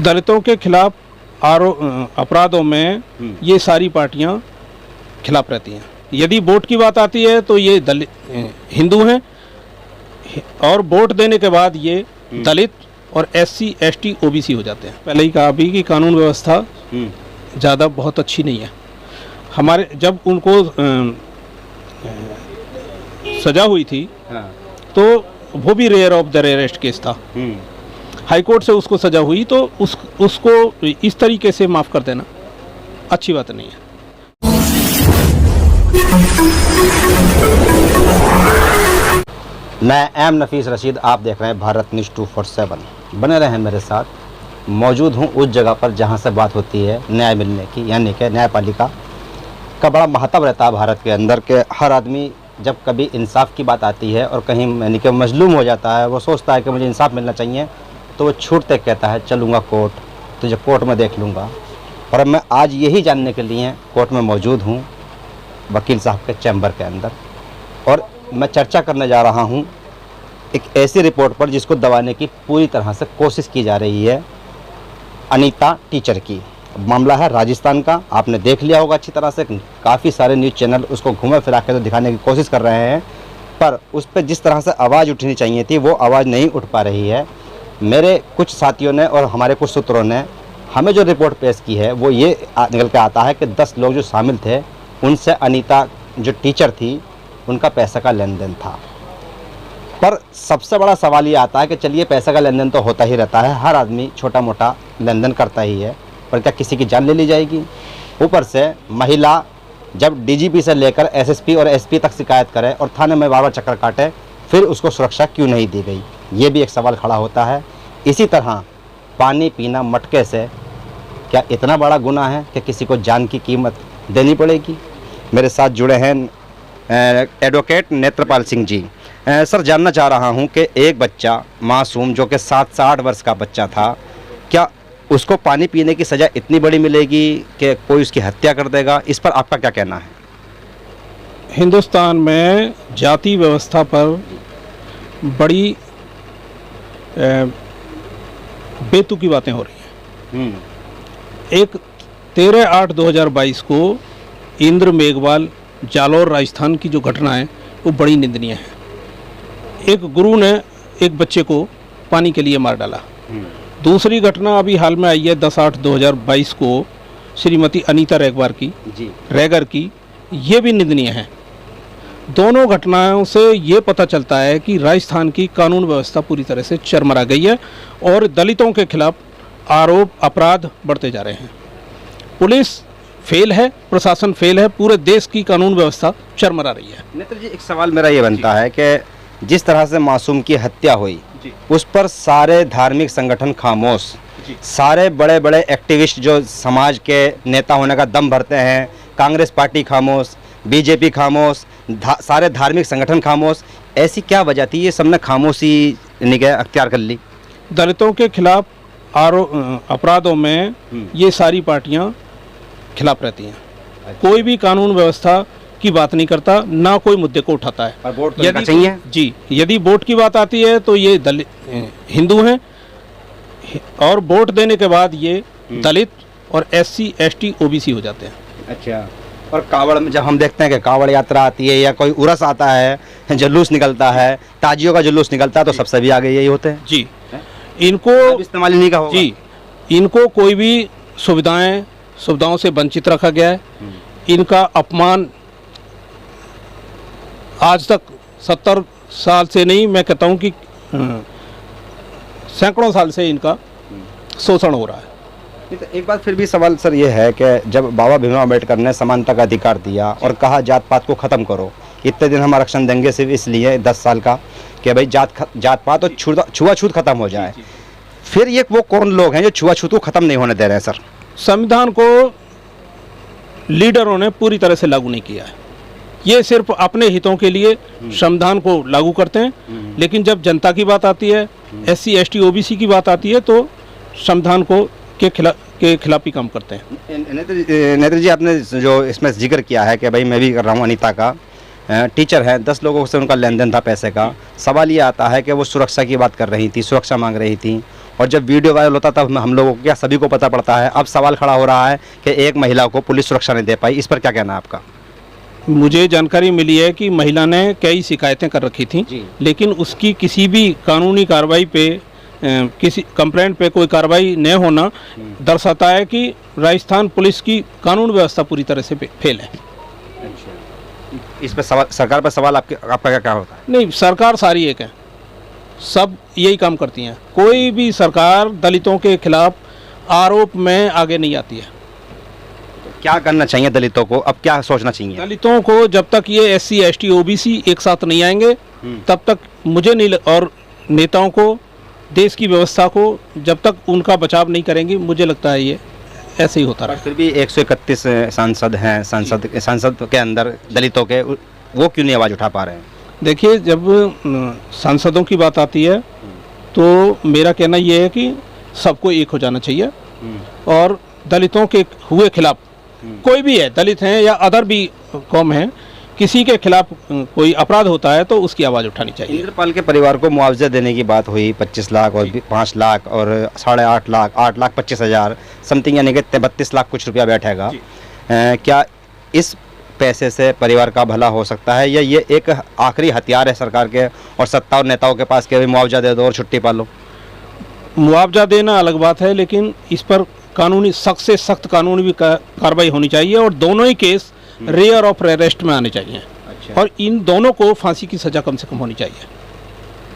दलितों के खिलाफ अपराधों में ये सारी पार्टियां खिलाफ रहती हैं। यदि वोट की बात आती है तो ये हिंदू हैं, और वोट देने के बाद ये दलित और SC ST OBC हो जाते हैं। पहले ही कहा भी कि कानून व्यवस्था ज़्यादा बहुत अच्छी नहीं है। हमारे जब उनको सजा हुई थी तो वो भी rare of the rarest case था। हाई कोर्ट से उसको सजा हुई तो उसको इस तरीके से माफ़ कर देना अच्छी बात नहीं है। मैं नफीस रशीद, आप देख रहे हैं भारत न्यूज़ 247। बने रहें मेरे साथ। मौजूद हूँ उस जगह पर जहाँ से बात होती है न्याय मिलने की, यानी कि न्यायपालिका का बड़ा महत्व रहता है भारत के अंदर के। हर आदमी जब कभी इंसाफ की बात आती है और कहीं यानी कि मजलूम हो जाता है, वो सोचता है कि मुझे इंसाफ मिलना चाहिए, तो वो छूटते कहता है चलूँगा कोर्ट, तुझे कोर्ट में देख लूँगा। और मैं आज यही जानने के लिए कोर्ट में मौजूद हूँ, वकील साहब के चैम्बर के अंदर, और मैं चर्चा करने जा रहा हूँ एक ऐसी रिपोर्ट पर जिसको दबाने की पूरी तरह से कोशिश की जा रही है, अनीता टीचर की। मामला है राजस्थान का। आपने देख लिया होगा अच्छी तरह से, काफ़ी सारे न्यूज़ चैनल उसको घुमा फिरा के तो दिखाने की कोशिश कर रहे हैं, पर उस पर जिस तरह से आवाज़ उठनी चाहिए थी वो आवाज़ नहीं उठ पा रही है। मेरे कुछ साथियों ने और हमारे कुछ सूत्रों ने हमें जो रिपोर्ट पेश की है वो ये निकल के आता है कि 10 लोग जो शामिल थे उनसे अनीता जो टीचर थी उनका पैसे का लेन देन था। पर सबसे बड़ा सवाल ये आता है कि चलिए पैसे का लेन देन तो होता ही रहता है, हर आदमी छोटा मोटा लेन देन करता ही है, पर क्या किसी की जान ले ली जाएगी? ऊपर से महिला जब DGP से लेकर SSP और SP तक शिकायत करे और थाने में बार बार चक्कर काटे, फिर उसको सुरक्षा क्यों नहीं दी गई? ये भी एक सवाल खड़ा होता है। इसी तरह पानी पीना मटके से क्या इतना बड़ा गुनाह है कि किसी को जान की कीमत देनी पड़ेगी? मेरे साथ जुड़े हैं एडवोकेट नेत्रपाल सिंह जी। सर, जानना चाह रहा हूं कि एक बच्चा मासूम जो कि 7 से 8 वर्ष का बच्चा था, क्या उसको पानी पीने की सज़ा इतनी बड़ी मिलेगी कि कोई उसकी हत्या कर देगा? इस पर आपका क्या कहना है? हिंदुस्तान में जाति व्यवस्था पर बड़ी बेतुकी बातें हो रही हैं। एक 13/8/2022 को इंद्र मेघवाल जालौर राजस्थान की जो घटना है वो बड़ी निंदनीय है। एक गुरु ने एक बच्चे को पानी के लिए मार डाला। दूसरी घटना अभी हाल में आई है 10/8/2022 को श्रीमती अनीता रैगर की, ये भी निंदनीय है। दोनों घटनाओं से ये पता चलता है कि राजस्थान की कानून व्यवस्था पूरी तरह से चरमरा गई है और दलितों के खिलाफ अपराध बढ़ते जा रहे हैं। पुलिस फेल है, प्रशासन फेल है, पूरे देश की कानून व्यवस्था चरमरा रही है। नेत्र जी, एक सवाल मेरा ये बनता है कि जिस तरह से मासूम की हत्या हुई उस पर सारे धार्मिक संगठन खामोश, सारे बड़े बड़े एक्टिविस्ट जो समाज के नेता होने का दम भरते हैं, कांग्रेस पार्टी खामोश, BJP खामोश, सारे धार्मिक संगठन खामोश। ऐसी क्या वजह थी ये सबने खामोशी निगाह अख्तियार कर ली? दलितों के खिलाफ अपराधों में ये सारी पार्टियां खिलाफ रहती हैं। कोई भी कानून व्यवस्था की बात नहीं करता, ना कोई मुद्दे को उठाता है। और वोट तो चाहिए जी, यदि वोट की बात आती है तो ये हिंदू हैं, और वोट देने के बाद ये दलित और SC ST OBC हो जाते हैं। अच्छा, और कावड़ में जब हम देखते हैं कि कावड़ यात्रा आती है या कोई उरस आता है, जुलूस निकलता है, ताजियों का जुलूस निकलता है, तो सबसे भी आगे यही होते हैं। जी, इनको इस्तेमाल नहीं का होगा। जी, इनको कोई भी सुविधाओं से वंचित रखा गया है। इनका अपमान आज तक 70 साल से नहीं, मैं कहता हूँ कि सैकड़ों साल से इनका शोषण हो रहा है। एक बात फिर भी सवाल सर ये है कि जब बाबा भीमराव अम्बेडकर ने समानता का अधिकार दिया और कहा जात पात को ख़त्म करो, इतने दिन हम आरक्षण देंगे सिर्फ इसलिए 10 साल का कि भाई जात पात और छुआछूत खत्म हो जाए, फिर ये वो कौन लोग हैं जो छुआछूत को ख़त्म नहीं होने दे रहे हैं? सर, संविधान को लीडरों ने पूरी तरह से लागू नहीं किया है। ये सिर्फ अपने हितों के लिए संविधान को लागू करते हैं, लेकिन जब जनता की बात आती है, SC ST OBC की बात आती है, तो संविधान को के खिलाफ ही काम करते हैं। नेत्र जी, आपने जो इसमें जिक्र किया है कि भाई मैं भी कर रहा हूँ, अनीता का टीचर है, 10 लोगों से उनका लेन देन था पैसे का। सवाल ये आता है कि वो सुरक्षा की बात कर रही थी, सुरक्षा मांग रही थी, और जब वीडियो वायरल होता तब हम लोगों को क्या सभी को पता पड़ता है। अब सवाल खड़ा हो रहा है कि एक महिला को पुलिस सुरक्षा नहीं दे पाई, इस पर क्या कहना है आपका? मुझे जानकारी मिली है कि महिला ने कई शिकायतें कर रखी थी, लेकिन उसकी किसी भी कानूनी कार्रवाई पे किसी कंप्लेंट पे कोई कार्रवाई न होना दर्शाता है कि राजस्थान पुलिस की कानून व्यवस्था पूरी तरह से फेल है। इस पर सवाल, सरकार पर सवाल आपका क्या होता है? नहीं, सरकार सारी एक है, सब यही काम करती हैं। कोई भी सरकार दलितों के खिलाफ आरोप में आगे नहीं आती है। क्या करना चाहिए दलितों को, अब क्या सोचना चाहिए? दलितों को जब तक ये SC ST OBC एक साथ नहीं आएंगे तब तक मुझे नहीं और नेताओं को, देश की व्यवस्था को जब तक उनका बचाव नहीं करेंगे, मुझे लगता है ये ऐसे ही होता रहा। फिर भी 131 सांसद हैं, सांसद के अंदर दलितों के, वो क्यों नहीं आवाज़ उठा पा रहे हैं? देखिए, जब सांसदों की बात आती है तो मेरा कहना ये है कि सबको एक हो जाना चाहिए और दलितों के हुए खिलाफ, कोई भी है, दलित हैं या अदर भी कौम है, किसी के खिलाफ कोई अपराध होता है तो उसकी आवाज़ उठानी चाहिए। इंद्रपाल के परिवार को मुआवजा देने की बात हुई, 25 लाख और 5 लाख और 8.5 लाख, 8,25,000 समथिंग, यानी कि 32 लाख कुछ रुपया बैठेगा। क्या इस पैसे से परिवार का भला हो सकता है या ये एक आखिरी हथियार है सरकार के और सत्ता और नेताओं के पास कि मुआवजा दे दो और छुट्टी पालो? मुआवजा देना अलग बात है, लेकिन इस पर कानूनी, सख्त से सख्त कानूनी भी कार्रवाई होनी चाहिए और दोनों ही केस रेयर ऑफ अरेस्ट में आने चाहिए। अच्छा। और इन दोनों को फांसी की सज़ा कम से कम होनी चाहिए।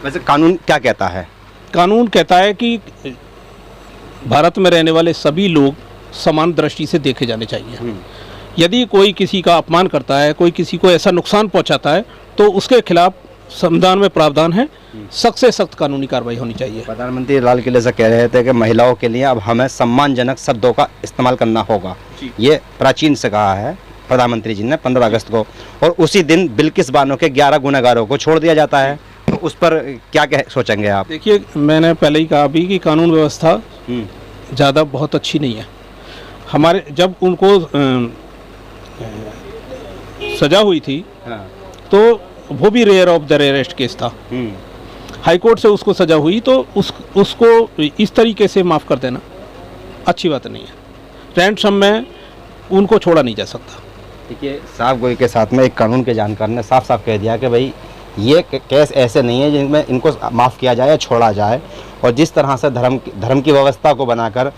वैसे कानून क्या कहता है? कानून कहता है कि भारत में रहने वाले सभी लोग समान दृष्टि से देखे जाने चाहिए। यदि कोई किसी का अपमान करता है, कोई किसी को ऐसा नुकसान पहुंचाता है तो उसके खिलाफ संविधान में प्रावधान है, सख्त से सख्त कानूनी कार्रवाई होनी चाहिए। प्रधानमंत्री लाल किले से कह रहे थे कि महिलाओं के लिए अब हमें सम्मानजनक शब्दों का इस्तेमाल करना होगा। ये प्राचीन से कहा है प्रधानमंत्री जी ने 15 अगस्त को, और उसी दिन बिल्किस बानो के 11 गुनहगारों को छोड़ दिया जाता है। तो उस पर क्या सोचेंगे आप? देखिए, मैंने पहले ही कहा भी कि कानून व्यवस्था ज़्यादा बहुत अच्छी नहीं है। हमारे जब उनको सजा हुई थी तो वो भी rare of the rarest case था। हाई कोर्ट से उसको सजा हुई तो उसको इस तरीके से माफ़ कर देना अच्छी बात नहीं है। रैंसम में उनको छोड़ा नहीं जा सकता। देखिए, साफ गोई के साथ में एक कानून के जानकार ने साफ साफ कह दिया कि भाई ये केस ऐसे नहीं है जिनमें इनको माफ़ किया जाए या छोड़ा जाए, और जिस तरह से धर्म की व्यवस्था को बनाकर,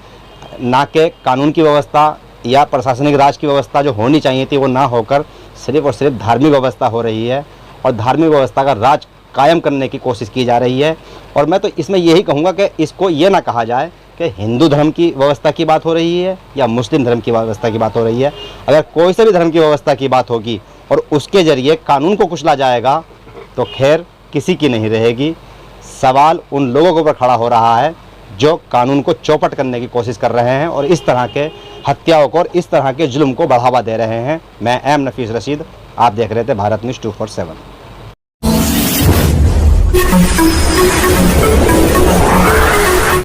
ना कि कानून की व्यवस्था या प्रशासनिक राज की व्यवस्था जो होनी चाहिए थी वो ना होकर सिर्फ और सिर्फ धार्मिक व्यवस्था हो रही है और धार्मिक व्यवस्था का राज कायम करने की कोशिश की जा रही है। और मैं तो इसमें यही कहूँगा कि इसको ये ना कहा जाए कि हिंदू धर्म की व्यवस्था की बात हो रही है या मुस्लिम धर्म की व्यवस्था की बात हो रही है। अगर कोई से भी धर्म की व्यवस्था की बात होगी और उसके ज़रिए कानून को कुचला जाएगा तो खैर किसी की नहीं रहेगी। सवाल उन लोगों के ऊपर खड़ा हो रहा है जो कानून को चौपट करने की कोशिश कर रहे हैं और इस तरह के हत्याओं को और इस तरह के जुल्म को बढ़ावा दे रहे हैं। मैं एम नफीस रशीद, आप देख रहे थे भारत न्यूज़ 247।